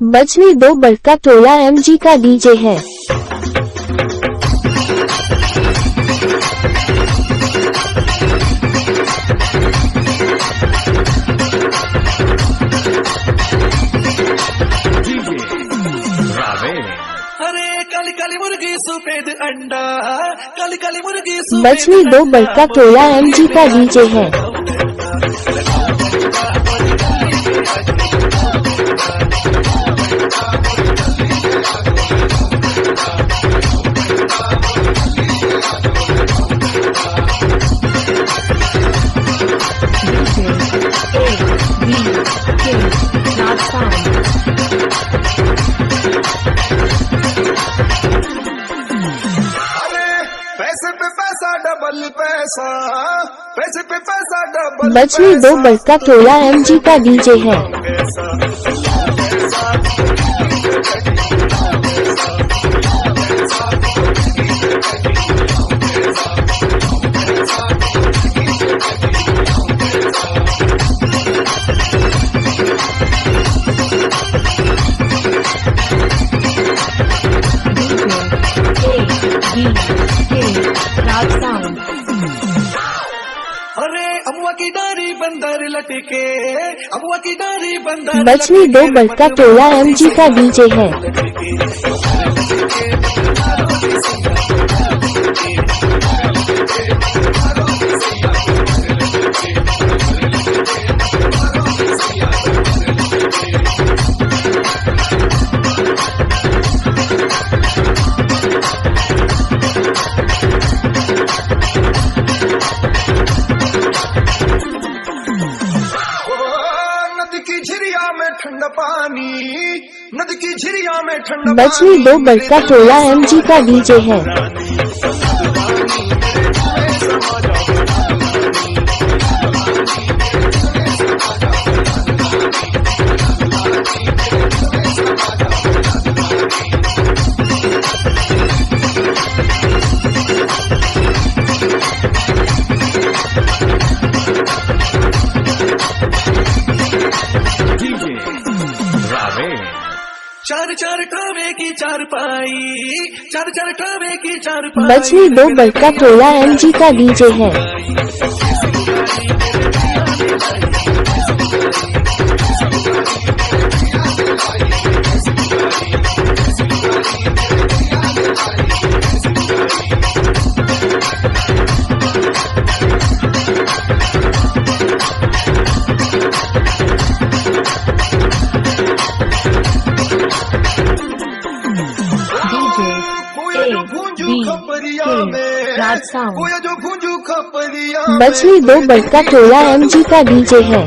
बजनी दो बड़का टोला एमजी का डीजे है। काली काली मुर्गी सफेद अंडा, काली काली मुर्गी बजनी दो बड़का टोला एमजी का डीजे है। पैसे पे पैसा डबल पैसा, पैसे पे पैसा डबल। बजनी दो बड़का टोला एमजी का डीजे है। अरे अमुआ की डारी बंदर लटके, अमुआ की डारी बंदर। बजनी दो बड़का टोला एमजी का डीजे है। ठंडा पानी, नदी की झिरिया में ठंडा। बजनी दो बड़का टोला एमजी का डीजे है। चार चार ठावे की चार पाई, चार चार ठावे की चार पाई। बजनी दो बड़का टोला एमजी का डीजे है। बजनी दो बड़का टोला एमजी का डीजे है।